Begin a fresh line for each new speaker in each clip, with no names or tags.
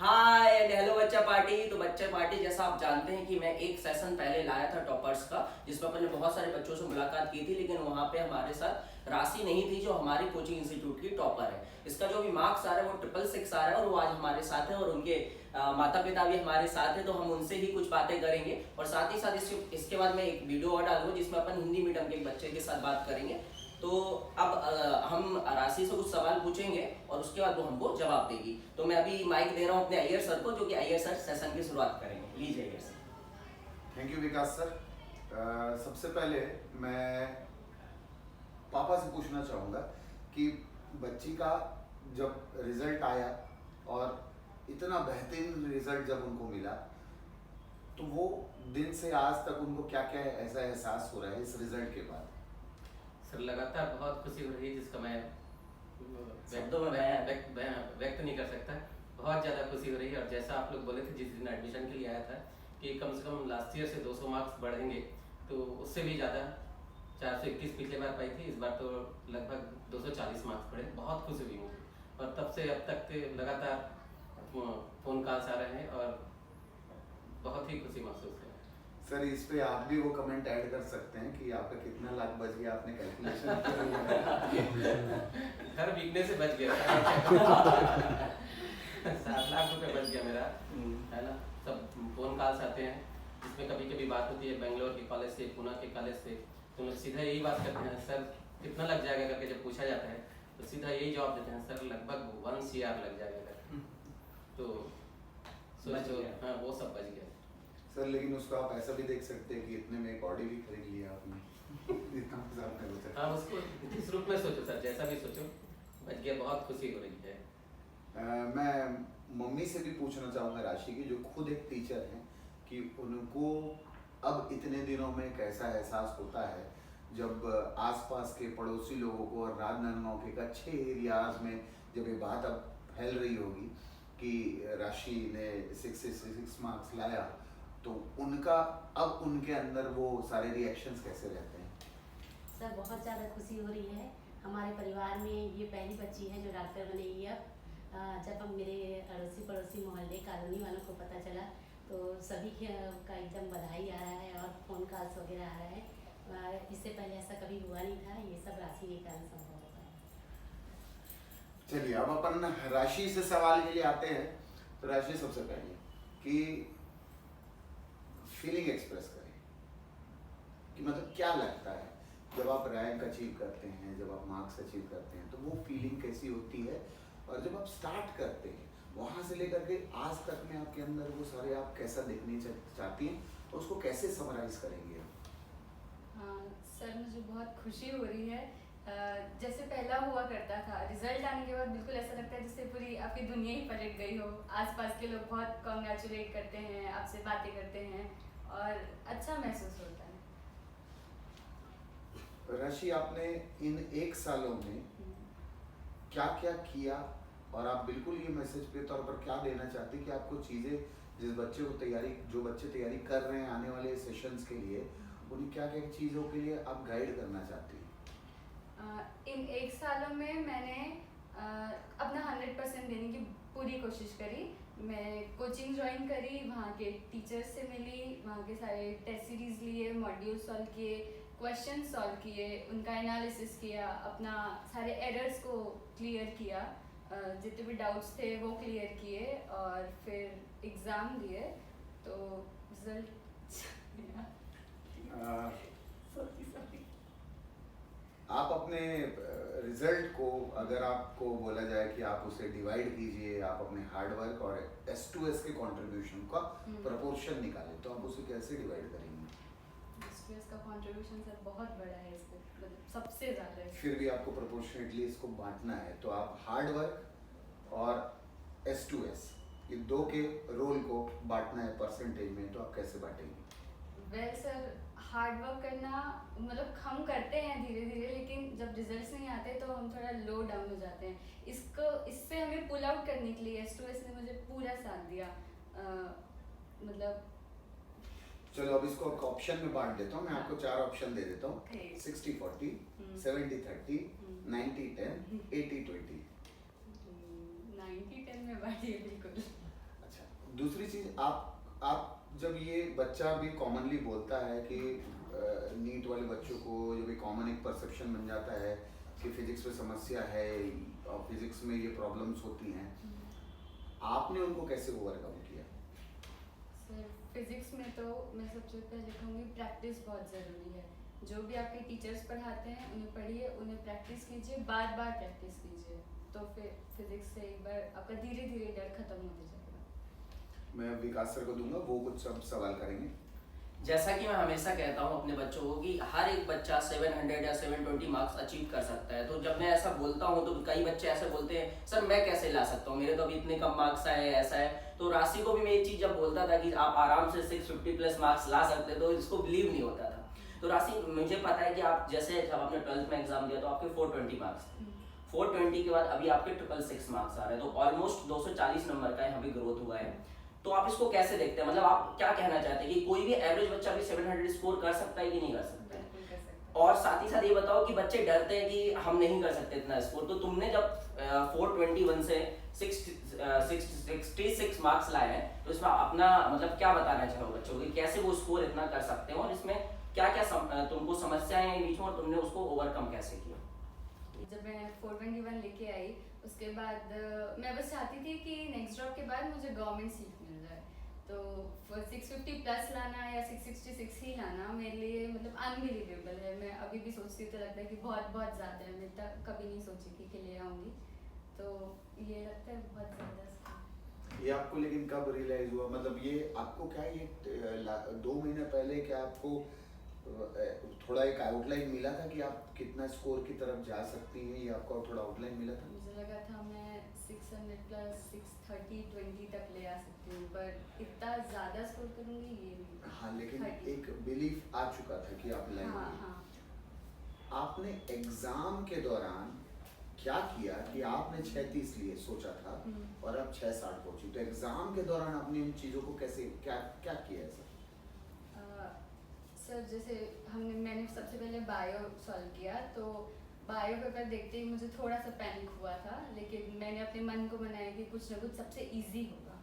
Hi and hello बच्चा party. तो बच्चा पार्टी जैसा आप जानते हैं कि मैं एक सेशन पहले लाया था टॉपर्स का, जिसमें अपन ने बहुत सारे बच्चों से मुलाकात की थी, लेकिन वहाँ पे हमारे साथ राशि नहीं थी जो हमारी कोचिंग इंस्टीट्यूट की टॉपर है। इसका जो भी मार्क्स आ रहा है वो 666 आ रहा है और वो आज हमारे साथ है और उनके माता पिता भी हमारे साथ है, तो हम उनसे ही कुछ बातें करेंगे और साथ ही साथ इसके बाद मैं एक वीडियो और डालूंगा जिसमें अपन हिंदी मीडियम के एक बच्चे के साथ बात करेंगे। तो अब हम राशि से कुछ सवाल पूछेंगे और उसके बाद वो हमको जवाब देगी। तो मैं अभी माइक दे रहा हूँ अपने अय्यर सर को, जो कि अय्यर सर सेशन की शुरुआत करेंगे। लीजिए Iyer sir.
Thank you Vikas sir. सबसे पहले मैं पापा से पूछना चाहूँगा कि बच्ची का जब रिजल्ट आया और इतना बेहतरीन रिजल्ट जब उनको मिला, तो वो दिन से आज तक उनको क्या क्या ऐसा एहसास हो रहा है इस रिजल्ट के बाद?
सर लगातार बहुत खुशी हो रही है, जिसका मैं
शब्दों में
व्यक्त नहीं कर सकता। बहुत ज़्यादा खुशी हो रही है। और जैसा आप लोग बोले थे जिस दिन एडमिशन के लिए आया था कि कम से कम लास्ट ईयर से 200 मार्क्स बढ़ेंगे, तो उससे भी ज़्यादा 421 पिछले बार पाई थी, इस बार तो लगभग 240 मार्क्स बढ़े। बहुत खुशी हुई मुझे और तब से अब तक लगातार फ़ोन कॉल्स आ रहे हैं और बहुत ही खुशी महसूस कर रहे हैं।
सर इस पे आप भी वो कमेंट ऐड कर सकते हैं कि आपका कितना लाख बच गया, आपने कैलकुलेशन किया?
हर बिकने से बच गया 7 लाख रुपए बच गया मेरा, है ना। सब फोन कॉल्स आते हैं जिसमें कभी कभी बात होती है बेंगलोर के कॉलेज से, पुणे के कॉलेज से, तो लोग सीधा यही बात करते हैं, सर कितना लग जाएगा करके जब पूछा जाता है तो सीधा यही जवाब देते हैं, सर लगभग 1 CR लग जाएगा करके। तो सोचो, हाँ वो सब बच गया।
सर लेकिन उसको आप ऐसा भी देख सकते हैं कि इतने में एक ऑडी भी खरीद लिया आपने। इतना पैसा आपने बचा।
हाँ उसको इस रूप में सोचो सर, जैसा भी सोचो बच गया। बहुत खुशी हो रही है।
मैं मम्मी से भी पूछना चाहूँगा राशि की, जो खुद एक टीचर हैं, कि उनको अब इतने दिनों में कैसा एहसास होता है जब आसपास के पड़ोसी लोगों को और राजनांदगांव के अच्छे एरियाज में जब ये बात अब फैल रही होगी कि राशि ने 66 मार्क्स लाया, तो उनका अब उनके अंदर वो सारे रिएक्शंस कैसे रहते हैं?
सर बहुत ज़्यादा खुशी हो रही है। हमारे परिवार में ये पहली बच्ची है जो डॉक्टर बनेगी। अब जब हम मेरे अड़ोसी पड़ोसी मोहल्ले कॉलोनी वालों को पता चला तो सभी का एकदम बधाई आ रहा है और फ़ोन कॉल्स वगैरह आ रहा है। इससे पहले ऐसा कभी हुआ नहीं था, ये सब राशि के कारण संभव हो पाया।
चलिए अब अपन राशि से सवाल के लिए आते हैं। तो राशि सबसे पहले कि फीलिंग एक्सप्रेस करें कि मतलब क्या लगता है जब आप रैंक अचीव करते हैं, जब आप मार्क्स अचीव करते हैं, तो वो फीलिंग कैसी होती है, और जब आप स्टार्ट करते हैं वहाँ से लेकर के आज तक में आपके अंदर वो सारे आप कैसा देखने चाहती हैं, तो उसको कैसे समराइज करेंगे आप?
हाँ सर, मुझे बहुत खुशी हो रही है। जैसे पहला हुआ करता था, रिजल्ट आने के बाद बिल्कुल ऐसा लगता है जैसे पूरी आपकी दुनिया ही पलट गई हो। आसपास के लोग बहुत कॉन्ग्रेचुलेट करते हैं, आपसे बातें करते हैं और अच्छा महसूस होता है।
राशि, आपने इन 1 सालों में क्या क्या किया, और आप बिल्कुल ये मैसेज के तौर पर क्या देना चाहते हैं कि आपको चीज़ें जो बच्चे तैयारी कर रहे हैं आने वाले सेशंस के लिए, उन्हें क्या क्या चीज़ों के लिए आप गाइड करना चाहती हैं?
इन 1 सालों में मैंने अपना 100% देने की पूरी कोशिश करी। मैं कोचिंग ज्वाइन करी, वहाँ के टीचर्स से मिली, वहाँ के सारे टेस्ट सीरीज लिए, मॉड्यूल सॉल्व किए, क्वेश्चन सॉल्व किए, उनका एनालिसिस किया, अपना सारे एरर्स को क्लियर किया, जितने भी डाउट्स थे वो क्लियर किए और फिर एग्ज़ाम दिए। तो रिजल्ट
आप अपने रिजल्ट को, अगर आपको बोला जाए कि आप उसे डिवाइड कीजिए, आप अपने हार्डवर्क और S2S के कंट्रीब्यूशन का प्रपोर्शन निकालें, तो आप उसे कैसे डिवाइड करेंगे?
S2S का कंट्रीब्यूशन सर बहुत बड़ा है, इसमें मतलब सबसे ज़्यादा है।
फिर भी आपको प्रोपोर्शनेटली इसको बांटना है, तो आप हार्डवर्क और S2S ये दो के रोल को बांटना है परसेंटेज में, तो आप कैसे बांटेंगे?
वेल सर, हार्ड वर्क करना मतलब हम करते हैं धीरे धीरे, लेकिन जब रिजल्ट्स नहीं आते तो हम थोड़ा लो डाउन हो जाते हैं। इससे हमें पुल आउट करने के लिए S2S ने मुझे पूरा साथ दिया। मतलब
चलो अब इसको ऑप्शन में बांट देता हूँ मैं। आपको 4 ऑप्शन दे देता हूँ, 60-40, 70-30, 90-10, 80-20।
90-10 में बांटिए बिल्कुल।
दूसरी चीज आप जब ये बच्चा भी कॉमनली बोलता है कि नीट वाले बच्चों को जब एक कॉमन एक परसेप्शन बन जाता है कि फिजिक्स में समस्या है और फिजिक्स में ये प्रॉब्लम्स होती हैं, आपने उनको कैसे ओवरकम किया?
सर फिजिक्स में तो मैं सबसे पहले कहूँगी प्रैक्टिस बहुत ज़रूरी है। जो भी आपके टीचर्स पढ़ाते हैं उन्हें पढ़िए, उन्हें प्रैक्टिस कीजिए, बार बार प्रैक्टिस कीजिए, तो फिर फिजिक्स से एक बार आपका धीरे धीरे डर खत्म होते जाएगा।
मैं विकास सर को दूंगा, वो कुछ सब सवाल करेंगे।
जैसा कि मैं हमेशा कहता हूँ अपने बच्चों को कि हर एक बच्चा 700 या 720 मार्क्स अचीव कर सकता है। तो जब मैं ऐसा बोलता हूँ तो कई बच्चे ऐसे बोलते हैं सर मैं कैसे ला सकता हूँ, मेरे तो अभी इतने कम मार्क्स आए, ऐसा है। तो राशि को भी मैं एक चीज़ जब बोलता था कि आप आराम से 650 प्लस मार्क्स ला सकते, तो इसको बिलीव नहीं होता था। तो राशि मुझे पता है कि आप जैसे जब आपने 12th में एग्जाम दिया तो आपके 420 मार्क्स थे, 420 के बाद अभी आपके 666 मार्क्स आ रहे हैं, तो ऑलमोस्ट 240 नंबर का यहाँ पे ग्रोथ हुआ है। तो आप इसको कैसे देखते हैं, मतलब आप क्या कहना चाहते हैं कि कोई भी एवरेज बच्चा भी 700 स्कोर कर सकता है कि नहीं कर सकता है?
बिल्कुल कर सकते हैं।
और साथ ही साथ ये बताओ कि बच्चे डरते हैं कि हम नहीं कर सकते इतना स्कोर, तो तुमने जब 421 से 66 मार्क्स लाए हैं तो इसमें अपना मतलब क्या बताना चाहो बच्चों को, कैसे वो स्कोर इतना कर सकते हैं और इसमें क्या क्या तुमको समस्याएं हैं बीच में और तुमने उसको ओवरकम कैसे किया?
जब मैं 421 लेके आई उसके बाद मैं बस चाहती थी कि नेक्स्ट ड्रॉप के बाद मुझे गवर्नमेंट सीट मिल जाए, तो 650 प्लस लाना या 666 ही लाना मेरे लिए मतलब अनबिलीवेबल है। मैं अभी भी सोचती हूँ तो लगता है कि बहुत बहुत ज़्यादा है, मैं तब कभी नहीं सोची थी कि ले आऊँगी, तो ये लगता है बहुत ज़्यादा।
ये आपको लेकिन कब रियलाइज हुआ, मतलब ये आपको क्या ये 2 महीने पहले क्या आपको थोड़ा एक आउटलाइन मिला था कि आप कितना स्कोर की तरफ जा सकती हैं, ये आपको थोड़ा आउटलाइन मिला था?
मुझे लगा था मैं 600 प्लस 630 20 तक ले आ सकती हूँ, पर इतना ज़्यादा स्कोर करूँगी ये नहीं।
हाँ, लेकिन
30।
एक बिलीफ आ चुका था कि आप लाएंगे।
हाँ हाँ।
आपने एग्जाम के दौरान क्या किया कि आपने 630 लिए सोचा था और आप 660 पहुंची, तो एग्जाम के दौरान आपने इन चीजों को कैसे क्या क्या किया है सर?
सर जैसे मैंने सबसे पहले बायो सॉल्व किया, तो बायो पेपर देखते ही मुझे थोड़ा सा पैनिक हुआ था, लेकिन मैंने अपने मन को बनाया कि कुछ ना कुछ सबसे इजी होगा,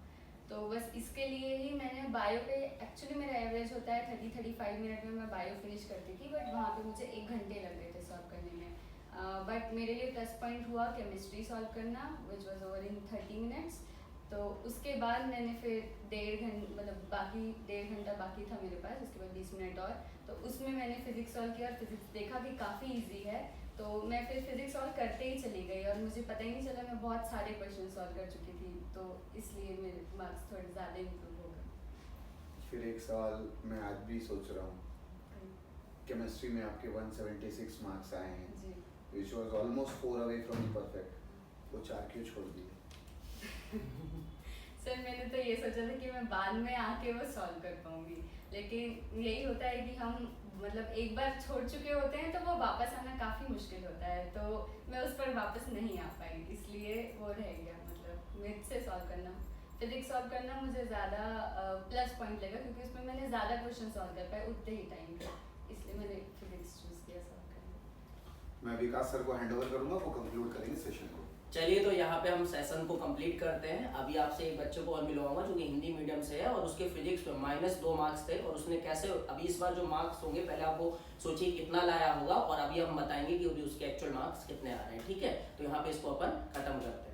तो बस इसके लिए ही मैंने बायो पे एक्चुअली मेरा एवरेज होता है 30-35 मिनट में मैं बायो फिनिश करती थी, बट वहाँ पे मुझे 1 घंटे लग गए थे सॉल्व करने में। बट मेरे लिए प्लस पॉइंट हुआ केमिस्ट्री सॉल्व करना which was over in 30 minutes. तो उसके बाद मैंने फिर 1.5 घंटे मतलब बाकी 1.5 घंटा बाकी था मेरे पास, उसके बाद 20 मिनट और, तो उसमें मैंने फिजिक्स सॉल्व किया और फिजिक्स देखा कि काफ़ी इजी है, तो मैं फिर फिजिक्स सॉल्व करते ही चली गई और मुझे पता ही नहीं चला मैं बहुत सारे क्वेश्चन सॉल्व कर चुकी थी, तो इसलिए मेरे मार्क्स थोड़े ज़्यादा इम्प्रूव हो गए।
फिर एक सवाल मैं आज भी सोच रहा हूँ, केमिस्ट्री में आपके 176 मार्क्स आए हैं,
जी।
Which was almost 4 away from perfect, वो 4 क्यों छोड़ दिए?
सर मैंने तो ये सोचा था कि मैं बाद में आके वो सॉल्व कर पाऊंगी, लेकिन यही होता है कि हम मतलब एक बार छोड़ चुके होते हैं तो वो वापस आना काफ़ी मुश्किल होता है, तो मैं उस पर वापस नहीं आ पाई, इसलिए वो रह गया। मतलब मैथ से सॉल्व करना, फिजिक्स सॉल्व करना मुझे ज़्यादा प्लस पॉइंट लगा क्योंकि उसमें मैंने ज़्यादा क्वेश्चन सॉल्व कर पाए उतने ही टाइम पे, इसलिए मैंने फिजिक्स चूज़ किया सॉल्व करना।
मैं विकास सर को हैंड ओवर करूंगा, वो कंक्लूड करेंगे सेशन को।
चलिए तो यहाँ पे हम सेशन को कंप्लीट करते हैं। अभी आपसे एक बच्चे को और मिलवाऊंगा जो कि हिंदी मीडियम से है और उसके फिजिक्स में -2 मार्क्स थे और उसने कैसे अभी इस बार जो मार्क्स होंगे पहले आप वो सोचिए कितना लाया होगा और अभी हम बताएंगे कि उसके एक्चुअल मार्क्स कितने आ रहे हैं। ठीक है, तो यहाँ पे इसको अपन खत्म करते हैं।